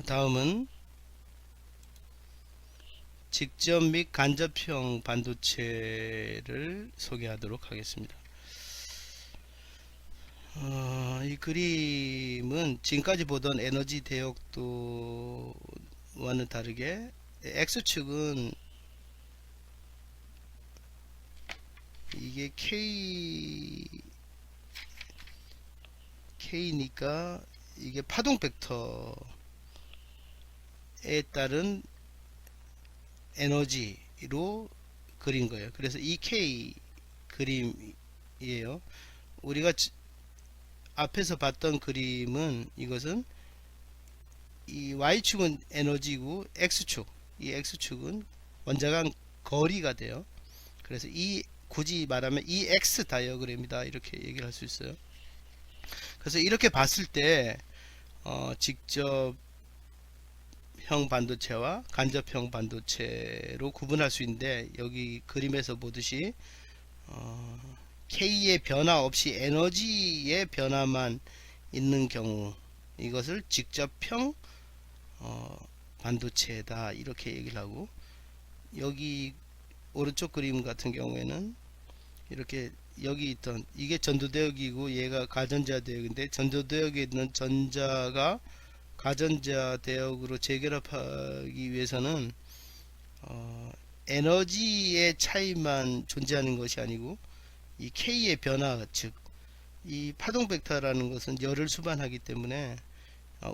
다음은 직접 및 간접형 반도체를 소개하도록 하겠습니다. 이 그림은 지금까지 보던 에너지 대역도와는 다르게 X축은 이게 K니까 이게 파동 벡터에 따른 에너지로 그린 거예요. 그래서 이 K 그림이에요. 우리가 앞에서 봤던 그림은 이것은 이 Y축은 에너지고 X축, 이 X축은 원자간 거리가 돼요. 그래서 이 굳이 말하면 이 X 다이어그램이다 이렇게 얘기를 할 수 있어요. 그래서 이렇게 봤을 때 직접형 반도체와 간접형 반도체로 구분할 수 있는데 여기 그림에서 보듯이 K의 변화 없이 에너지의 변화만 있는 경우 이것을 직접형 반도체다 이렇게 얘기를 하고, 여기 오른쪽 그림 같은 경우에는 이렇게 여기 있던 이게 전도대역이고 얘가 가전자 대역인데, 전도대역에 있는 전자가 가전자 대역으로 재결합하기 위해서는 에너지의 차이만 존재하는 것이 아니고 이 K의 변화, 즉 이 파동 벡터라는 것은 열을 수반하기 때문에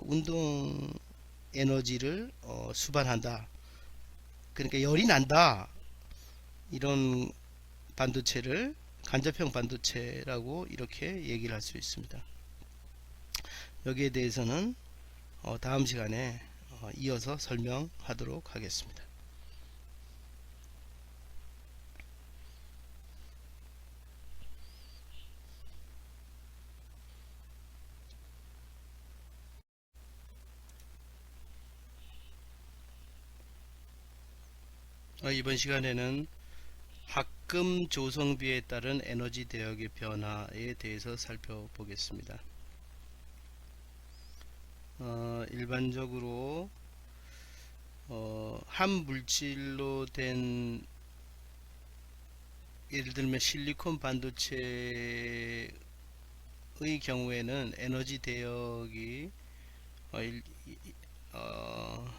운동 에너지를 수반한다. 그러니까 열이 난다. 이런 반도체를 간접형 반도체라고 이렇게 얘기를 할 수 있습니다. 여기에 대해서는 다음 시간에 이어서 설명하도록 하겠습니다. 이번 시간에는 합금 조성비에 따른 에너지 대역의 변화에 대해서 살펴보겠습니다. 일반적으로 한 물질로 된, 예를 들면 실리콘 반도체의 경우에는 에너지 대역이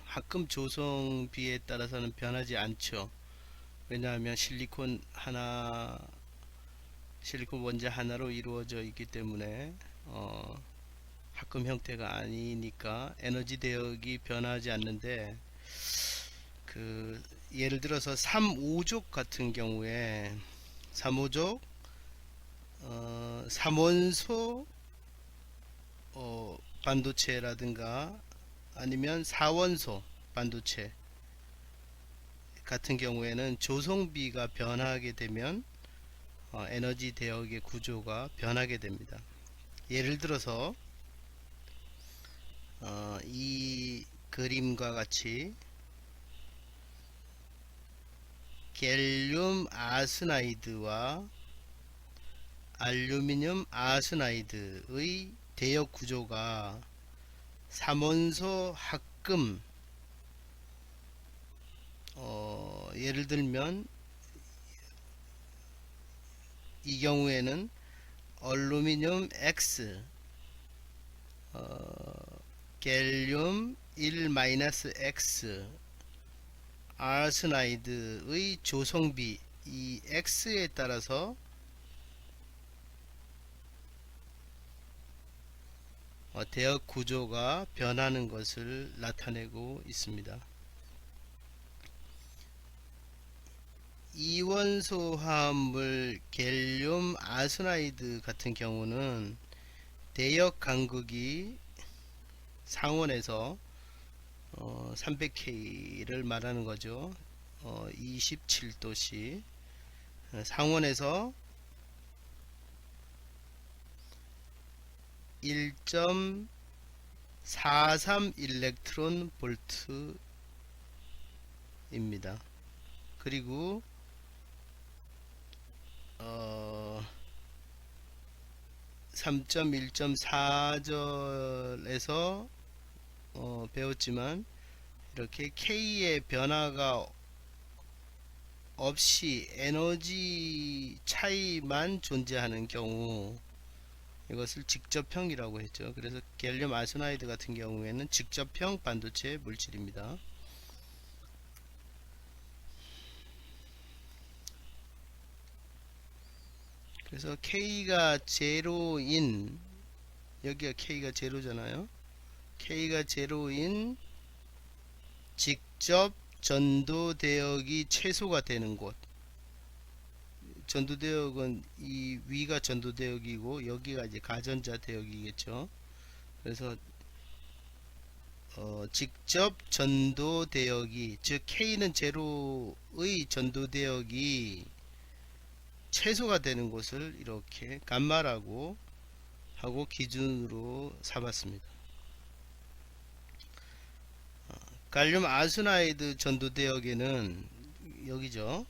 합금 조성비에 따라서는 변하지 않죠. 왜냐하면 실리콘 원자 하나로 이루어져 있기 때문에 합금 형태가 아니니까 에너지 대역이 변하지 않는데, 예를 들어서 3,5족 같은 경우에 3,5족 3원소 반도체라든가 아니면 4원소 반도체 같은 경우에는 조성비가 변하게 되면 에너지 대역의 구조가 변하게 됩니다. 예를 들어서 이 그림과 같이 갤륨 아스나이드와 알루미늄 아스나이드의 대역 구조가 3원소 합금, 예를 들면 이 경우에는 알루미늄 X, 갤륨 1-X, 아스나이드의 조성비, 이 X에 따라서 대역 구조가 변하는 것을 나타내고 있습니다. 이원소 화합물 갤륨 아스나이드 같은 경우는 대역 간극이 상온에서 300K를 말하는 거죠. 27도씨 상온에서 1.43 일렉트론 볼트입니다. 그리고 3.1.4절에서 배웠지만 이렇게 K의 변화가 없이 에너지 차이만 존재하는 경우 이것을 직접형이라고 했죠. 그래서 갤륨 아스나이드 같은 경우에는 직접형 반도체 물질입니다. 그래서 K가 제로인, 여기가 K가 제로잖아요. K가 제로인 직접 전도대역이 최소가 되는 곳. 전도대역은 이 위가 전도대역이고 여기가 이제 가전자 대역이겠죠. 그래서 직접 전도대역이, 즉 K는 제로의 전도대역이 최소가 되는 곳을 이렇게 감마라고 하고 기준으로 삼았습니다. 갈륨 아스나이드 전도대역에는 여기죠.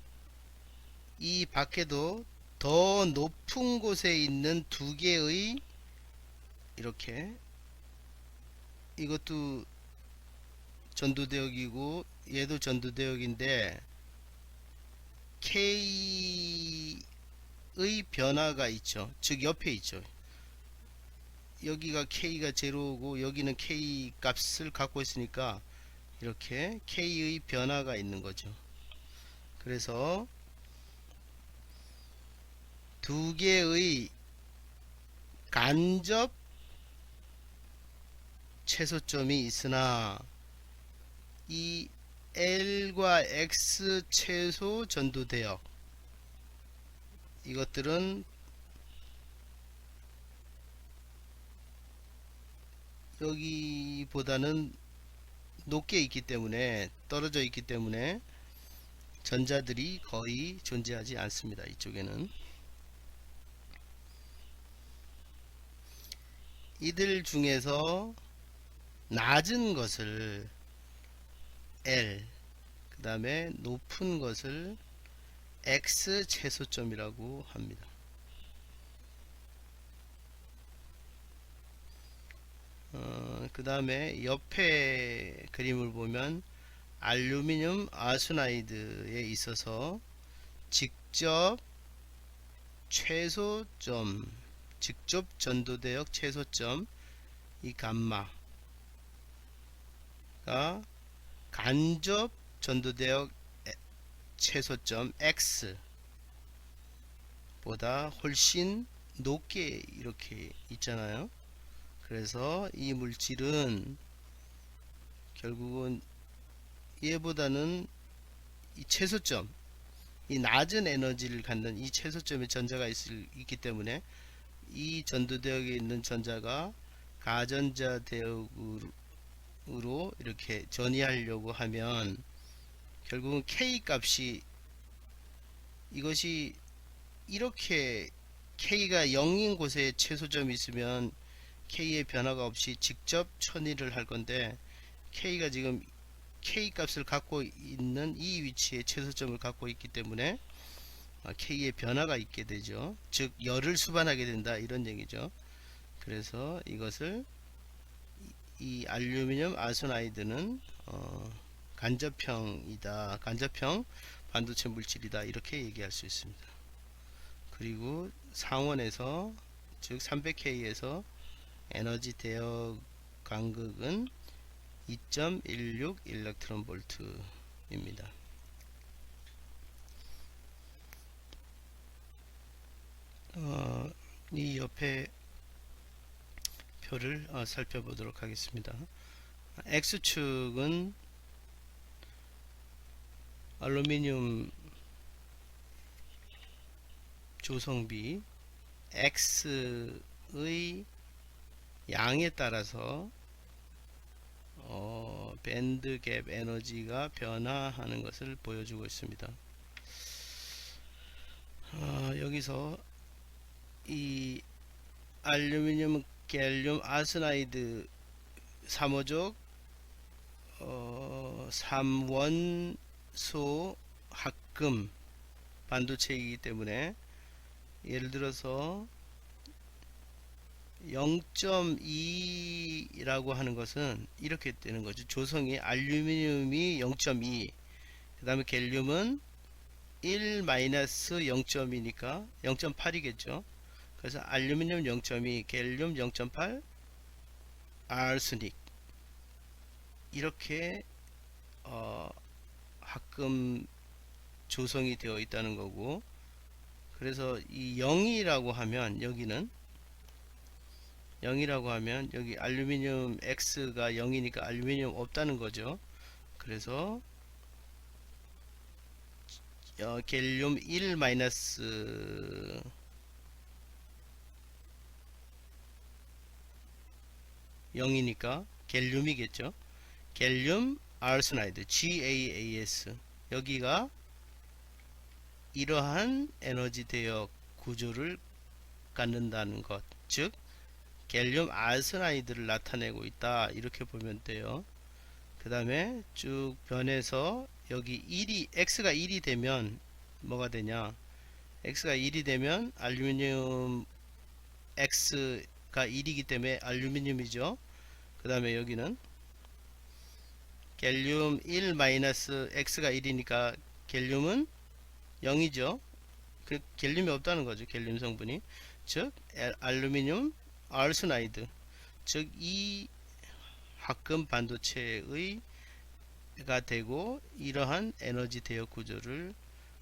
이 밖에도 더 높은 곳에 있는 두 개의 이렇게, 이것도 전도대역이고 얘도 전도대역인데 K의 변화가 있죠. 즉 옆에 있죠. 여기가 K가 제로고 여기는 K 값을 갖고 있으니까 이렇게 K의 변화가 있는 거죠. 그래서 두 개의 간접 최소점이 있으나 이 L과 X 최소 전도대역, 이것들은 여기보다는 높게 있기 때문에, 떨어져 있기 때문에 전자들이 거의 존재하지 않습니다. 이쪽에는. 이들 중에서 낮은 것을 L, 그 다음에 높은 것을 X 최소점이라고 합니다. 그 다음에 옆에 그림을 보면 알루미늄 아스나이드에 있어서 직접 최소점, 직접 전도대역 최소점 이 감마가 간접 전도대역 최소점 X 보다 훨씬 높게 이렇게 있잖아요. 그래서 이 물질은 결국은 얘보다는 이 최소점, 이 낮은 에너지를 갖는 이 최소점에 전자가 있기 때문에 이 전도대역에 있는 전자가 가전자 대역으로 이렇게 전이하려고 하면 결국은 K 값이, 이것이 이렇게 K가 0인 곳에 최소점이 있으면 K의 변화가 없이 직접 천일을 할 건데 K가 지금 K 값을 갖고 있는 이 위치에 최소점을 갖고 있기 때문에 K의 변화가 있게 되죠. 즉 열을 수반하게 된다, 이런 얘기죠. 그래서 이것을 이 알루미늄 아스나이드는 간접형이다, 간접형 반도체 물질이다, 이렇게 얘기할 수 있습니다. 그리고 상원에서, 즉 300K에서 에너지 대역 간극은 2.16 일렉트론 볼트입니다. 이 옆에 표를 살펴보도록 하겠습니다. X축은 알루미늄 조성비 X의 양에 따라서 밴드갭 에너지가 변화하는 것을 보여주고 있습니다. 여기서 이 알루미늄 갤륨 아스나이드 3호족 3원소 합금 반도체이기 때문에, 예를 들어서 0.2라고 하는 것은 이렇게 되는 거죠. 조성이 알루미늄이 0.2, 그 다음에 갤륨은 1 마이너스 0.2니까 0.8이겠죠. 그래서 알루미늄 0.2, 갤륨 0.8, 아르세닉 이렇게 합금 조성이 되어 있다는 거고, 그래서 이 0이라고 하면 여기는 0이라고 하면 여기 알루미늄 X가 0이니까 알루미늄 없다는 거죠. 그래서 갤륨 1 마이너스 0이니까 갤륨이겠죠. 갤륨 아르세나이드 GaAs, 여기가 이러한 에너지 대역 구조를 갖는다는 것, 즉 갤륨 아르세나이드를 나타내고 있다, 이렇게 보면 돼요. 그 다음에 쭉 변해서 여기 1이 x가 1이 되면 뭐가 되냐, x가 1이 되면 알루미늄 x가 1이기 때문에 알루미늄이죠. 그 다음에 여기는 갤륨 1 마이너스 x가 1이니까 갤륨은 0이죠. 그 갤륨이 없다는 거죠. 갤륨 성분이, 즉 알루미늄 아르세나이드, 즉 이 합금 반도체의 가 되고 이러한 에너지 대역 구조를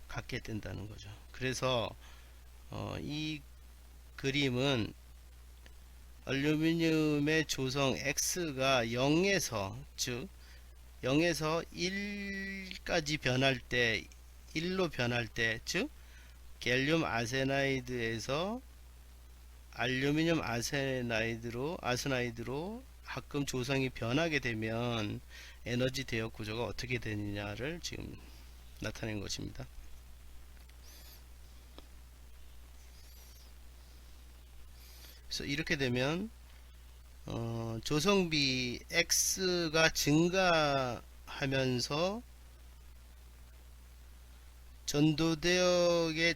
갖게 된다는 거죠. 그래서 이 그림은 알루미늄의 조성 X가 0에서, 즉 0에서 1까지 변할 때, 1로 변할 때, 즉 갤륨 아세나이드에서 알루미늄 아세나이드로 합금 조성이 변하게 되면 에너지 대역 구조가 어떻게 되느냐를 지금 나타낸 것입니다. 그래서 이렇게 되면 조성비 X가 증가하면서 전도대역의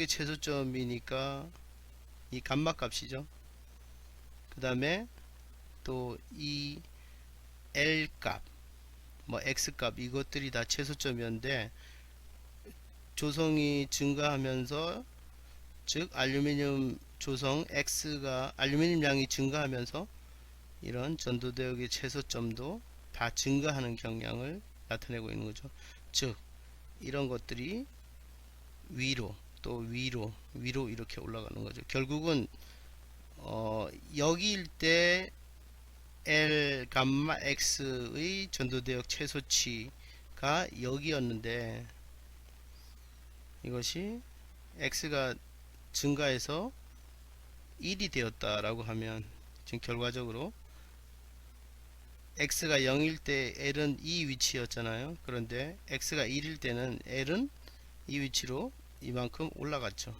최소점이니까 이 감마 값이죠. 그 다음에 또 이 L 값, 뭐 X 값, 이것들이 다 최소점이었는데 조성이 증가하면서, 즉 알루미늄 조성 X가, 알루미늄 양이 증가하면서 이런 전도대역의 최소점도 다 증가하는 경향을 나타내고 있는 거죠. 즉 이런 것들이 위로 또 위로 이렇게 올라가는 거죠. 결국은 여기일 때 L 감마 X의 전도대역 최소치가 여기였는데 이것이 X가 증가해서 1이 되었다라고 하면 지금 결과적으로 X가 0일 때 L은 이 위치였잖아요. 그런데 X가 1일 때는 L은 이 위치로 이만큼 올라갔죠.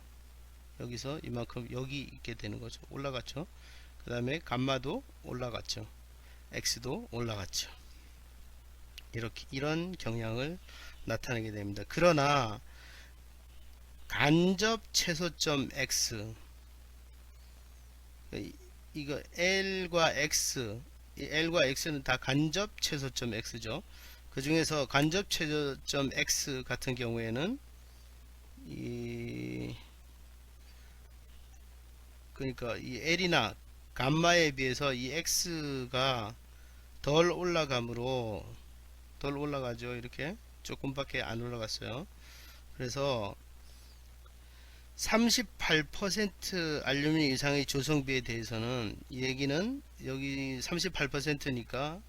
여기서 이만큼 여기 있게 되는 거죠. 올라갔죠. 그 다음에 감마도 올라갔죠. X도 올라갔죠. 이런 경향을 나타내게 됩니다. 그러나 간접 최소점 X, 이거 L과 X는 다 간접 최소점 X죠. 그 중에서 간접 최소점 X 같은 경우에는 그러니까 이 L이나 감마에 비해서 이 X가 덜 올라가죠. 이렇게 조금밖에 안 올라갔어요. 그래서 38% 알루미늄 이상의 조성비에 대해서는, 이 얘기는 여기 38%니까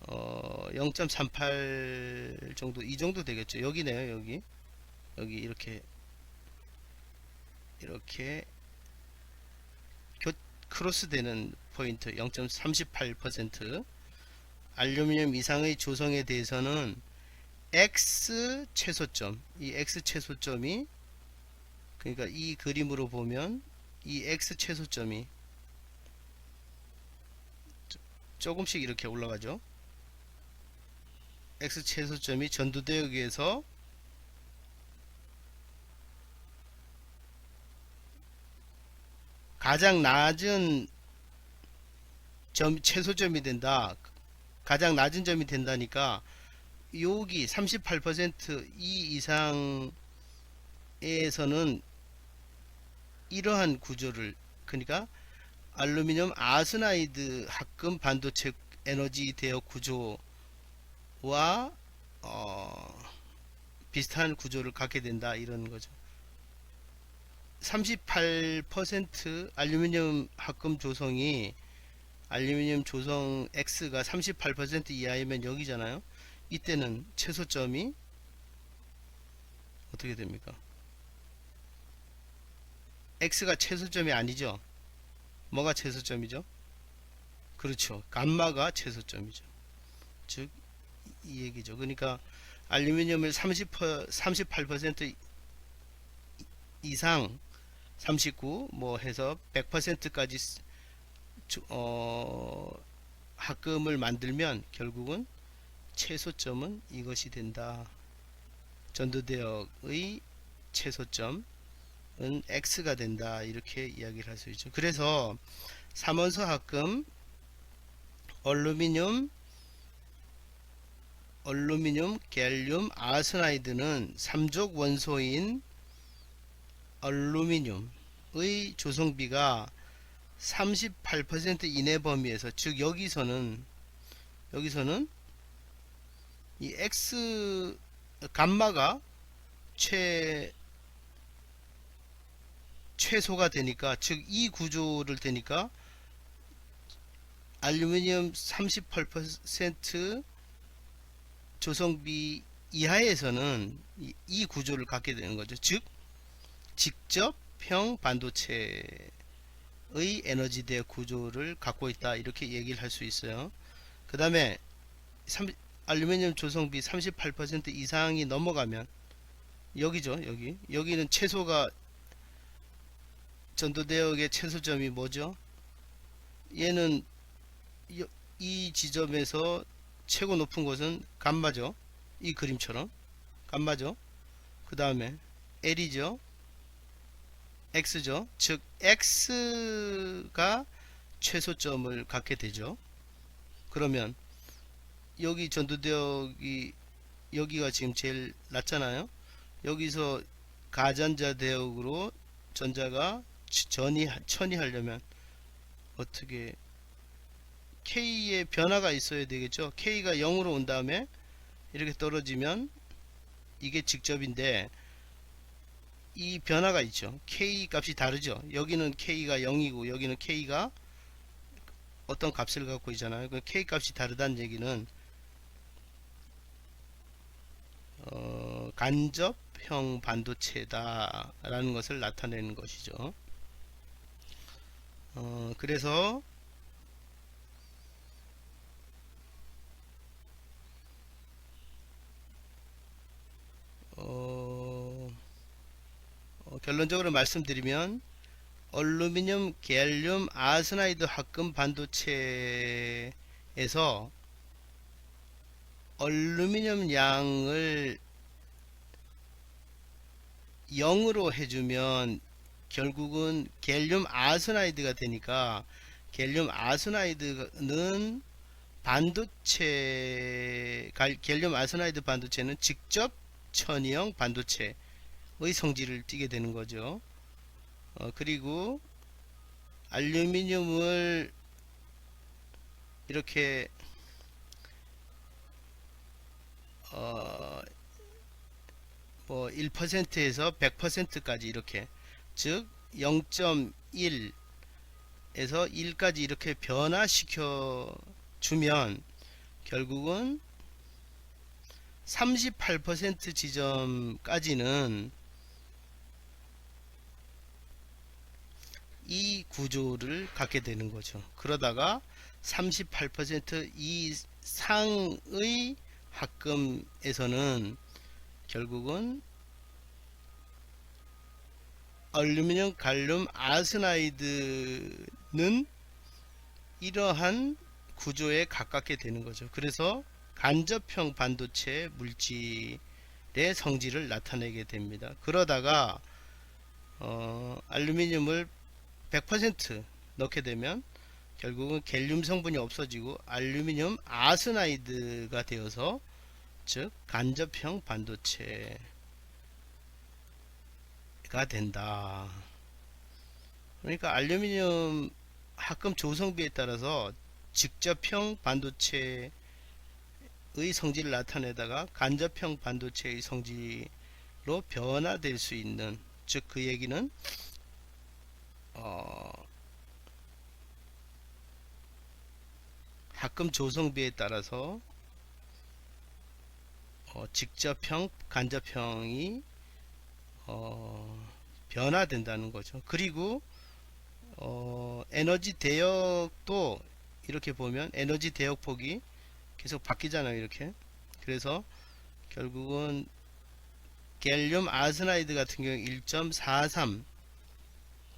0.38 정도, 이 정도 되겠죠. 여기네요. 여기 이렇게 크로스 되는 포인트 0.38%, 알루미늄 이상의 조성에 대해서는 X 최소점, 이 X 최소점이, 그러니까 이 그림으로 보면 이 X 최소점이 조금씩 이렇게 올라가죠. X 최소점이 전도대역에서 가장 낮은 점, 최소점이 된다. 가장 낮은 점이 된다니까 여기 38%이 이상에서는 이러한 구조를, 그러니까 알루미늄 아스나이드 합금 반도체 에너지 대역 구조와 비슷한 구조를 갖게 된다, 이런 거죠. 38% 알루미늄 합금 조성이, 알루미늄 조성 X가 38% 이하이면 여기잖아요. 이때는 최소점이 어떻게 됩니까? X가 최소점이 아니죠. 뭐가 최소점이죠? 그렇죠. 감마가 최소점이죠. 즉 이 얘기죠. 그러니까 알루미늄을 38% 이상, 39 뭐 해서 100%까지 합금을 만들면 결국은 최소점은 이것이 된다. 전도대역의 최소점은 X가 된다. 이렇게 이야기를 할 수 있죠. 그래서 삼원소 합금 알루미늄, 갤륨, 아스나이드는 3족 원소인 알루미늄의 조성비가 38% 이내 범위에서, 즉 여기서는 이 X 감마가 최소가 되니까, 즉 이 구조를 되니까 알루미늄 38% 조성비 이하에서는 이 구조를 갖게 되는 거죠. 즉 직접형 반도체의 에너지 대역 구조를 갖고 있다, 이렇게 얘기를 할 수 있어요. 그 다음에 알루미늄 조성비 38% 이상이 넘어가면 여기죠. 여기는 최소가, 전도대역의 최소점이 뭐죠? 얘는 이 지점에서 최고 높은 곳은 감마죠. 이 그림처럼 감마죠. 그 다음에 L이죠. X죠. 즉 X가 최소점을 갖게 되죠. 그러면 여기 전도대역이, 여기가 지금 제일 낮잖아요. 여기서 가전자 대역으로 전자가 전이하려면 어떻게, K의 변화가 있어야 되겠죠. K가 0으로 온 다음에 이렇게 떨어지면 이게 직접인데 이 변화가 있죠. K 값이 다르죠. 여기는 K가 0이고 여기는 K가 어떤 값을 갖고 있잖아요. 그 K 값이 다르다는 얘기는 간접형 반도체다 라는 것을 나타내는 것이죠. 그래서 결론적으로 말씀드리면 알루미늄, 갤륨, 아스나이드 합금 반도체에서 알루미늄 양을 0으로 해주면 결국은 갤륨 아스나이드가 되니까, 갤륨 아스나이드는 갤륨 아스나이드 반도체는 직접 천이형 반도체의 성질을 띠게 되는 거죠. 그리고 알루미늄을 이렇게 뭐 1%에서 100%까지 이렇게, 즉 0.1에서 1까지 이렇게 변화시켜 주면 결국은 38% 지점까지는 이 구조를 갖게 되는 거죠. 그러다가 38% 이상의 합금에서는 결국은 알루미늄, 갈륨, 아스나이드는 이러한 구조에 가깝게 되는 거죠. 그래서 간접형 반도체 물질의 성질을 나타내게 됩니다. 그러다가 알루미늄을 100% 넣게 되면 결국은 갤륨 성분이 없어지고 알루미늄 아스나이드가 되어서 즉 간접형 반도체가 된다. 그러니까 알루미늄 합금 조성비에 따라서 직접형 반도체의 성질을 나타내다가 간접형 반도체의 성질로 변화될 수 있는, 즉 그 얘기는 합금 조성비에 따라서 직접형 간접형이 변화된다는 거죠. 그리고 에너지 대역도 이렇게 보면 에너지 대역폭이 계속 바뀌잖아요. 이렇게. 그래서 결국은 갤륨 아스나이드 같은 경우 1.43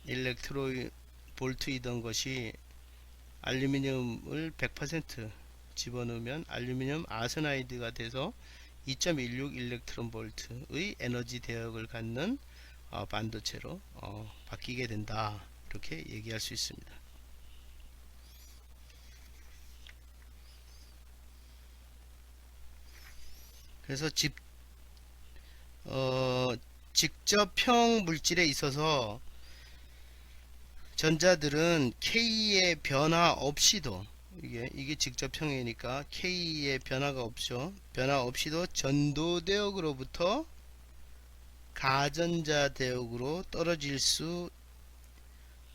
일렉트로 볼트이던 것이 알루미늄을 100% 집어넣으면 알루미늄 아스나이드가 돼서 2.16 일렉트론 볼트의 에너지 대역을 갖는 반도체로 바뀌게 된다. 이렇게 얘기할 수 있습니다. 그래서 직접형 물질에 있어서 전자들은 K의 변화 없이도, 이게 직접형이니까 K의 변화가 없죠. 변화 없이도 전도대역으로부터 가전자 대역으로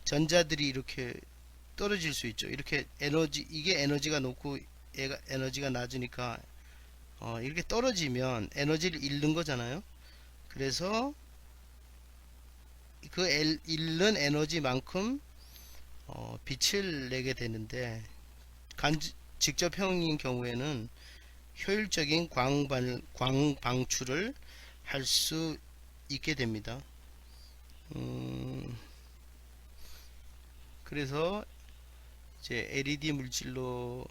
전자들이 이렇게 떨어질 수 있죠. 이렇게 이게 에너지가 높고 얘가 에너지가 낮으니까 이렇게 떨어지면 에너지를 잃는 거잖아요. 그래서 그 잃는 에너지만큼 빛을 내게 되는데, 직접형인 경우에는 효율적인 광 방출을 할 수 있게 됩니다. 그래서 이제 LED 물질로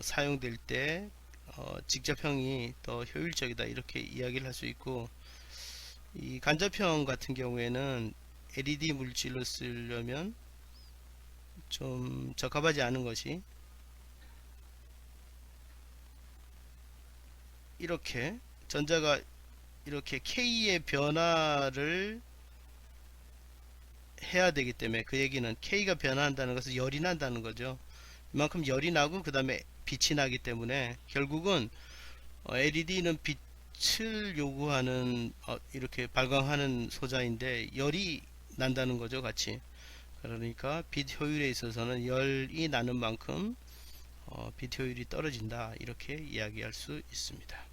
사용될 때 직접형이 더 효율적이다, 이렇게 이야기를 할 수 있고, 이 간접형 같은 경우에는 LED 물질로 쓰려면 좀 적합하지 않은 것이, 이렇게 전자가 이렇게 K의 변화를 해야 되기 때문에, 그 얘기는 K가 변화한다는 것은 열이 난다는 거죠. 이만큼 열이 나고 그 다음에 빛이 나기 때문에 결국은 LED는 빛을 요구하는 이렇게 발광하는 소자인데 열이 난다는 거죠, 같이. 그러니까 빛 효율에 있어서는 열이 나는 만큼 빛 효율이 떨어진다, 이렇게 이야기할 수 있습니다.